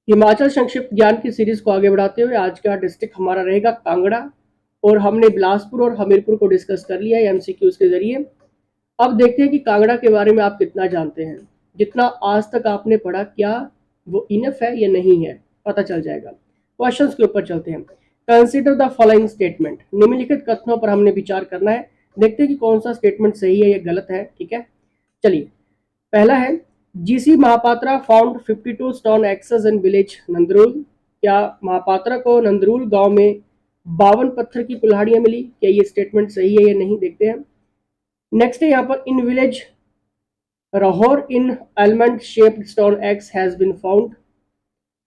हिमाचल संक्षिप्त ज्ञान की सीरीज को आगे बढ़ाते हुए आज का डिस्ट्रिक्ट हमारा रहेगा कांगड़ा, और हमने बिलासपुर और हमीरपुर को डिस्कस कर लिया है एमसीक्यूज के जरिए। अब देखते हैं कि कांगड़ा के बारे में आप कितना जानते हैं। जितना आज तक आपने पढ़ा, क्या वो इनफ है या नहीं है, पता चल जाएगा। क्वेश्चंस के ऊपर चलते हैं। कंसिडर द फॉलोइंग स्टेटमेंट, निम्नलिखित कथनों पर हमने विचार करना है। देखते हैं कि कौन सा स्टेटमेंट सही है या गलत है। ठीक है, चलिए। पहला है, GC Mahapatra found 52 stone axes in village Nandrul. क्या महापात्रा को नंदरूल गांव में 52 पत्थर की कुल्हाड़ियां मिली? क्या ये स्टेटमेंट सही है या नहीं, देखते हैं। नेक्स्ट है यहाँ पर, in village Rahor in almond shaped stone axe has been found.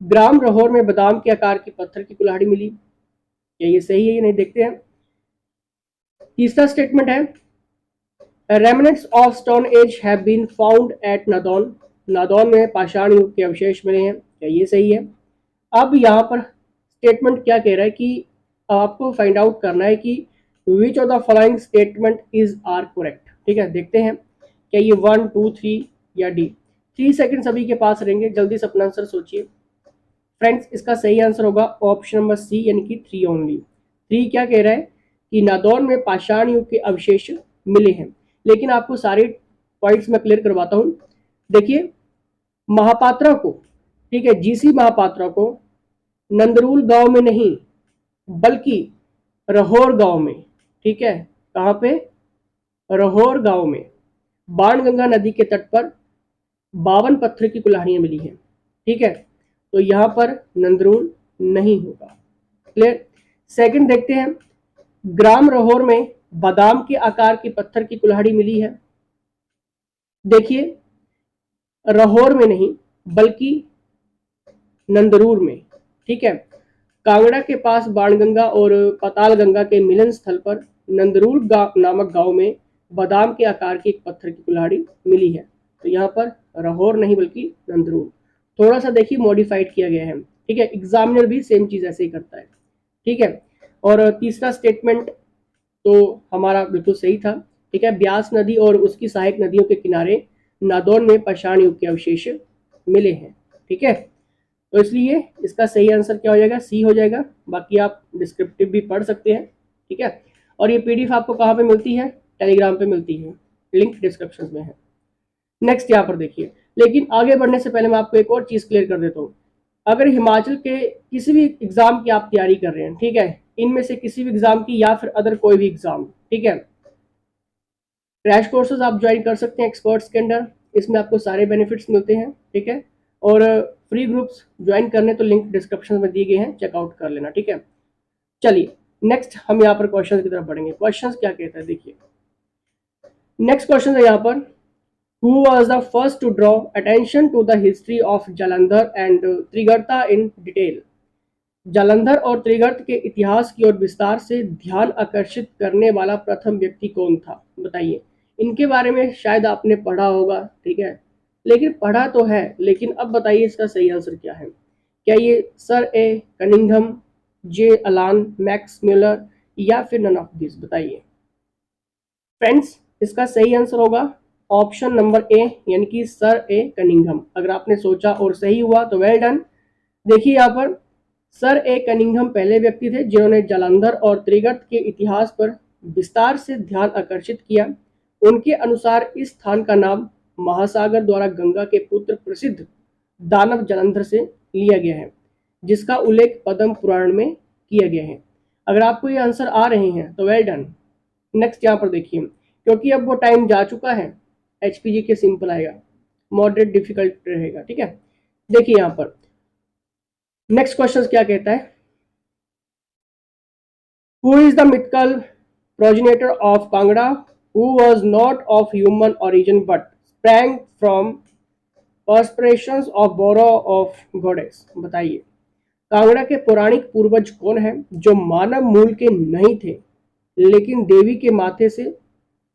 ग्राम रहोर में बादाम के आकार की पत्थर की कुल्हाड़ी मिली। क्या ये सही है या नहीं, देखते हैं। तीसरा स्टेटमेंट है, remnants of stone age have been found at Nadaun. Nadaun में पाषाण युग के अवशेष मिले हैं। क्या ये सही है? अब यहाँ पर स्टेटमेंट क्या कह रहा है कि आपको फाइंड आउट करना है कि which of the following statement is are correct. ठीक है, देखते हैं क्या ये 1, 2, 3 या डी। 3 सेकंड सभी के पास रहेंगे, जल्दी से अपना आंसर सोचिए। फ्रेंड्स, इसका सही आंसर होगा ऑप्शन नंबर सी, यानी कि 3 ओनली। 3 क्या कह रहा है कि नादौन में पाषाण युग के अवशेष मिले हैं। लेकिन आपको सारे पॉइंट्स में क्लियर करवाता हूं। देखिए, महापात्रा को, ठीक है, जीसी महापात्रा को नंदरूल गांव में नहीं बल्कि रहोर गांव में, ठीक है, कहां पे, रहोर गांव में बाणगंगा नदी के तट पर 52 पत्थर की कुल्हाड़ियां मिली हैं। ठीक है, तो यहां पर नंदरूल नहीं होगा। क्लियर। सेकंड देखते हैं, ग्राम रहोर में बादाम के आकार की पत्थर की कुल्हाड़ी मिली है। देखिए, रहोर में नहीं बल्कि नंदरूर में। ठीक है, कांगड़ा के पास बाणगंगा और पाताल गंगा के मिलन स्थल पर नंदरूर नामक गांव में बादाम के आकार की एक पत्थर की कुल्हाड़ी मिली है। तो यहाँ पर रहोर नहीं बल्कि नंदरूर। थोड़ा सा देखिए मॉडिफाइड किया गया है। ठीक है, एग्जामिनर भी सेम चीज ऐसे ही करता है। ठीक है, और तीसरा स्टेटमेंट तो हमारा बिल्कुल सही था। ठीक है, ब्यास नदी और उसकी सहायक नदियों के किनारे नादौन में पाषाण युग के अवशेष मिले हैं। ठीक है, तो इसलिए इसका सही आंसर क्या हो जाएगा, सी हो जाएगा। बाकी आप डिस्क्रिप्टिव भी पढ़ सकते हैं। ठीक है, और ये पीडीएफ आपको कहाँ पे मिलती है, टेलीग्राम पे मिलती है, लिंक डिस्क्रिप्शन में है। नेक्स्ट यहाँ पर देखिए, लेकिन आगे बढ़ने से पहले मैं आपको एक और चीज क्लियर कर देता हूँ। अगर हिमाचल के किसी भी एग्जाम की आप तैयारी कर रहे हैं, ठीक है, इनमें से किसी भी एग्जाम की या फिर अदर कोई भी एग्जाम, ठीक है, क्रैश कोर्सेज आप ज्वाइन कर सकते हैं एक्सपर्ट्स के अंडर। इसमें आपको सारे बेनिफिट्स मिलते हैं। ठीक है, और फ्री ग्रुप्स ज्वाइन करने तो लिंक डिस्क्रिप्शन में दिए गए हैं, चेकआउट कर लेना। ठीक है, चलिए नेक्स्ट हम यहाँ पर क्वेश्चन की तरफ बढ़ेंगे। क्वेश्चन क्या कहता है, देखिए नेक्स्ट क्वेश्चन है यहाँ पर, who was the first to draw attention to the history of Jalandhar and Trigarta in detail. Jalandhar और त्रिगर्त के इतिहास की ओर विस्तार से ध्यान आकर्षित करने वाला प्रथम व्यक्ति कौन था, बताइए। इनके बारे में शायद आपने पढ़ा होगा, ठीक है, लेकिन पढ़ा तो है, लेकिन अब बताइए इसका सही आंसर क्या है। क्या ये सर ए कनिंघम, जे अलान, मैक्स म्यूलर या फिर नन ऑफ दिस, बताइए। फ्रेंड्स, इसका सही आंसर होगा ऑप्शन नंबर ए, यानी कि सर ए कनिंघम। अगर आपने सोचा और सही हुआ तो वेल डन। देखिए यहाँ पर सर ए कनिंघम पहले व्यक्ति थे जिन्होंने जालंधर और त्रिगर्त के इतिहास पर विस्तार से ध्यान आकर्षित किया। उनके अनुसार इस स्थान का नाम महासागर द्वारा गंगा के पुत्र प्रसिद्ध दानव जालंधर से लिया गया है, जिसका उल्लेख पद्म पुराण में किया गया है। अगर आपको ये आंसर आ रहे हैं तो वेल डन। नेक्स्ट यहाँ पर देखिए, क्योंकि अब वो टाइम जा चुका है, एचपीजी के सिंपल आएगा, मॉडरेट डिफिकल्ट रहेगा। ठीक है, देखिए यहाँ पर नेक्स्ट क्वेश्चन क्या कहता है, who is the mythical progenitor of Kangra who was not of human origin but sprang from perspirations of brow of goddess, बताइए। कांगड़ा के पौराणिक पूर्वज कौन है जो मानव मूल के नहीं थे लेकिन देवी के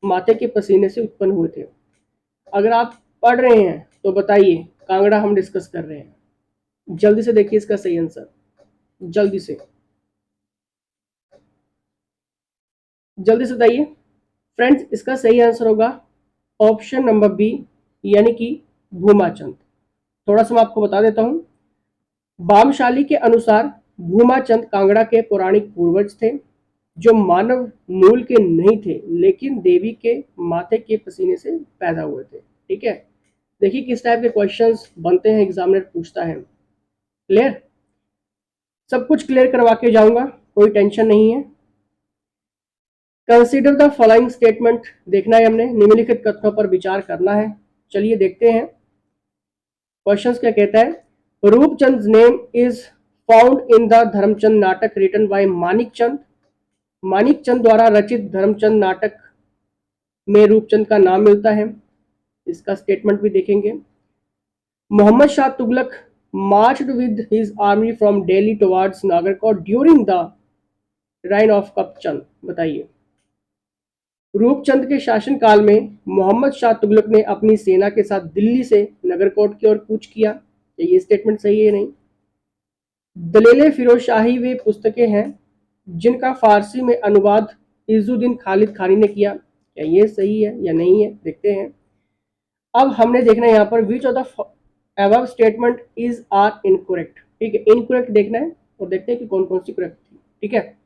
माथे के पसीने से उत्पन्न हुए थे। अगर आप पढ़ रहे हैं तो बताइए, कांगड़ा हम डिस्कस कर रहे हैं, जल्दी से देखिए इसका सही आंसर, जल्दी से बताइए। फ्रेंड्स, इसका सही आंसर होगा ऑप्शन नंबर बी, यानी कि भूमाचंद। थोड़ा सा मैं आपको बता देता हूं, भामशाली के अनुसार भूमाचंद कांगड़ा के पौराणिक पूर्वज थे जो मानव मूल के नहीं थे लेकिन देवी के माथे के पसीने से पैदा हुए थे। ठीक है, देखिए किस टाइप के क्वेश्चंस बनते हैं, एग्जामिनर पूछता है। क्लियर, सब कुछ क्लियर करवा के जाऊंगा, कोई टेंशन नहीं है। कंसीडर द फॉलोइंग स्टेटमेंट देखना है हमने, निम्नलिखित कथनों पर विचार करना है। चलिए देखते हैं क्वेश्चंस क्या कहता है। Rupchand name is found in the Dharmchand natak written by Manik Chand. Manik Chand द्वारा रचित धर्मचंद नाटक में रूपचंद का नाम मिलता है, इसका स्टेटमेंट भी देखेंगे। Mohammad Shah Tughlaq marched with his army from Delhi towards Nagarkot during the reign of Kapchand. बताइए, रूपचंद के शासनकाल में मोहम्मद शाह तुगलक ने अपनी सेना के साथ दिल्ली से नगरकोट की ओर कूच किया। ये स्टेटमेंट सही है नहीं? दलील फिरोज शाही वे पुस्तकें हैं जिनका फारसी में अनुवाद इजुद्दीन खालिद खानी ने किया। क्या ये सही है या नहीं है, देखते हैं। अब हमने देखना है यहाँ पर which of the above statement is are incorrect. ठीक है, इनकरेक्ट देखना है और देखते हैं कि कौन कौन सी करेक्ट थी। ठीक है,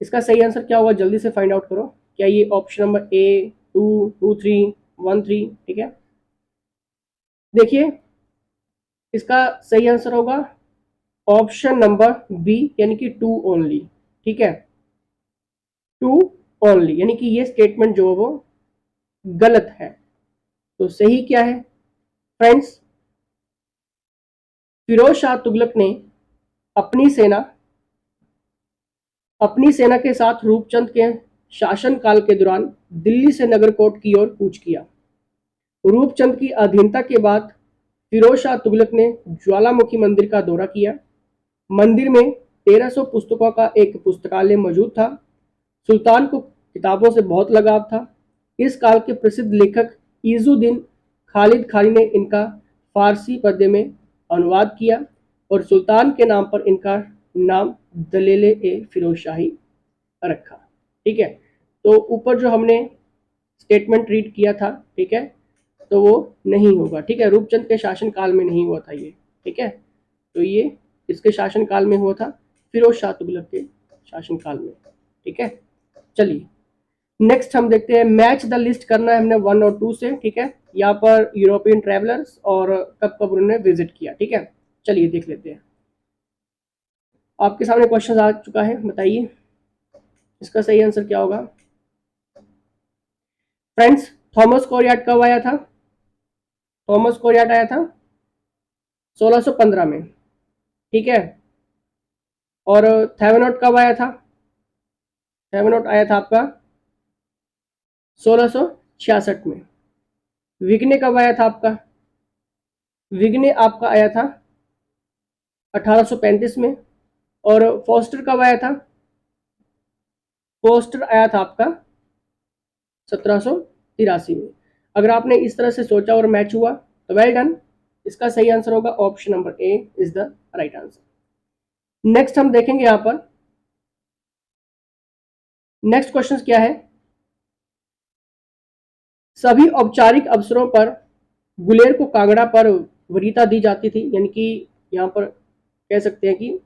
इसका सही आंसर क्या होगा जल्दी से फाइंड आउट करो। क्या ये ऑप्शन नंबर ए 2 2 3 1 3? ठीक है, देखिए इसका सही आंसर होगा ऑप्शन नंबर बी यानी कि 2 ओनली। ठीक है, 2 ओनली यानी कि ये स्टेटमेंट जो है वो गलत है। तो सही क्या है फ्रेंड्स? फिरोज शाह तुगलक ने अपनी सेना के साथ रूपचंद के शासनकाल के दौरान दिल्ली से नगरकोट की ओर कूच किया। रूपचंद की अधीनता के बाद फिरोज शाह तुगलक ने ज्वालामुखी मंदिर का दौरा किया। मंदिर में 1300 पुस्तकों का एक पुस्तकालय मौजूद था। सुल्तान को किताबों से बहुत लगाव था। इस काल के प्रसिद्ध लेखक इजुद्दीन खालिद खानी ने इनका फारसी पद्य में अनुवाद किया और सुल्तान के नाम पर इनका नाम दलील फिरोज शाही रखा। ठीक है, तो ऊपर जो हमने स्टेटमेंट रीड किया था, ठीक है, तो वो नहीं होगा। ठीक है, रूपचंद के शासनकाल में नहीं हुआ था ये। ठीक है, तो ये इसके शासनकाल में हुआ था, फिरोज शाह तुगलक के शासनकाल में। ठीक है, चलिए नेक्स्ट हम देखते हैं। मैच द लिस्ट करना है हमने 1 और 2 से। ठीक है, यहाँ पर यूरोपियन ट्रैवलर्स और कब कब उन्होंने विजिट किया। ठीक है, चलिए देख लेते हैं। आपके सामने क्वेश्चन आ चुका है, बताइए इसका सही आंसर क्या होगा। फ्रेंड्स, थॉमस कोरियाट कब आया था? थॉमस कोरियाट आया था 1615 में। ठीक है, और थेवेनॉट कब आया था? थेवेनॉट आया था आपका 1666 में। विग्ने कब आया था आपका? विग्ने आपका आया था 1835 में। और फोस्टर कब आया था? फोस्टर आया था आपका 1783 में। अगर आपने इस तरह से सोचा और मैच हुआ तो वेल डन। इसका सही आंसर होगा option number A is the right answer. Next हम देखेंगे यहां पर नेक्स्ट क्वेश्चन क्या है। सभी औपचारिक अवसरों पर गुलेर को कांगड़ा पर वरीयता दी जाती थी, यानी कि यहाँ पर कह सकते हैं कि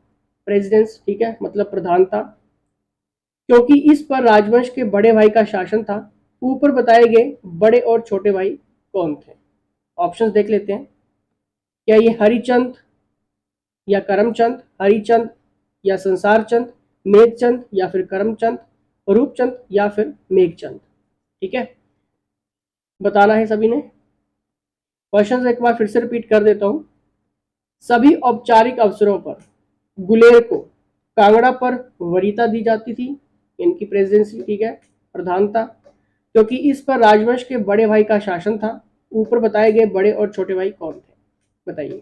प्रेसिडेंस। ठीक है, मतलब प्रधानता, क्योंकि इस पर राजवंश के बड़े भाई का शासन था। ऊपर बताए गए बड़े और छोटे भाई कौन थे? ऑप्शंस देख लेते हैं। क्या ये हरिचंद या करमचंद, हरिचंद या संसार चंद, मेघचंद या फिर करमचंद, रूपचंद या फिर मेघचंद? ठीक है, बताना है सभी ने। क्वेश्चन एक बार फिर से रिपीट कर देता हूं। सभी औपचारिक अवसरों पर गुलेर को कांगड़ा पर वरीयता दी जाती थी, इनकी प्रेसिडेंसी। ठीक है, प्रधानता, क्योंकि इस पर राजवंश के बड़े भाई का शासन था। ऊपर बताए गए बड़े और छोटे भाई कौन थे, बताइए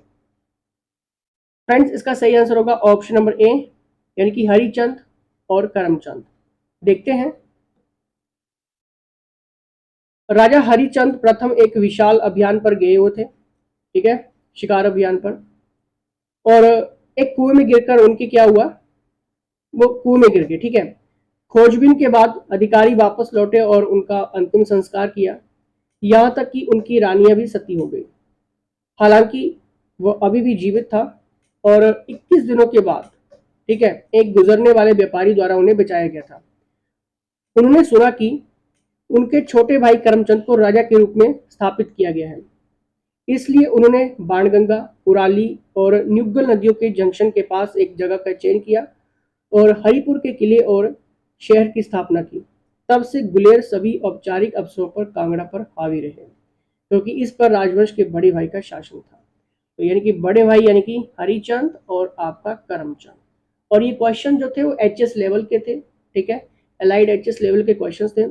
फ्रेंड्स। इसका सही आंसर होगा ऑप्शन नंबर ए यानी कि हरिचंद और करमचंद। देखते हैं। राजा हरिचंद प्रथम एक विशाल अभियान पर गए हुए थे। ठीक है, शिकार अभियान पर, और एक कुएं में गिरकर उनकी क्या हुआ, वो कुएं में गिर गए। ठीक है, खोजबीन के बाद अधिकारी वापस लौटे और उनका अंतिम संस्कार किया। यहाँ तक कि उनकी रानियां भी सती हो गई। हालांकि वो अभी भी जीवित था और 21 दिनों के बाद, ठीक है, एक गुजरने वाले व्यापारी द्वारा उन्हें बचाया गया था। उन्होंने सुना कि उनके छोटे भाई करमचंद को राजा के रूप में स्थापित किया गया है, इसलिए उन्होंने बाणगंगा, उराली और न्यूगल नदियों के जंक्शन के पास एक जगह का चयन किया और हरिपुर के किले और शहर की स्थापना की। तब से गुलेर सभी औपचारिक अवसरों पर कांगड़ा पर हावी रहे, क्योंकि इस पर राजवंश के बड़े भाई का शासन था। तो यानी कि बड़े भाई यानी कि हरिचंद और आपका करमचंद। और ये क्वेश्चन जो थे वो एचएस लेवल के थे, ठीक है, एलाइड एचएस लेवल के क्वेश्चन थे।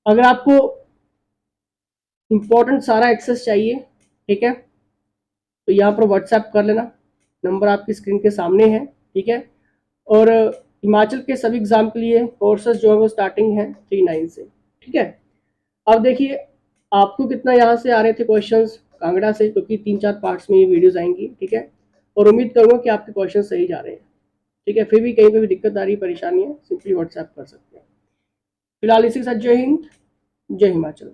अगर आपको इंपॉर्टेंट सारा एक्सेस चाहिए, ठीक है, तो यहाँ पर व्हाट्सएप कर लेना, नंबर आपकी स्क्रीन के सामने है, ठीक है। और हिमाचल के सभी एग्जाम के लिए कोर्सेज जो है वो स्टार्टिंग है 39 से, ठीक है। अब देखिए आपको कितना यहाँ से आ रहे थे क्वेश्चंस कांगड़ा से, क्योंकि 3-4 पार्ट्स में ये वीडियोस आएंगी, ठीक है। और उम्मीद करूँगा कि आपके क्वेश्चन सही जा रहे हैं, ठीक है। फिर भी कहीं पे भी दिक्कत आ रही, परेशानी है, सिंपली व्हाट्सएप कर सकते हैं। फिलहाल इसी के साथ जय हिंद, जय हिमाचल।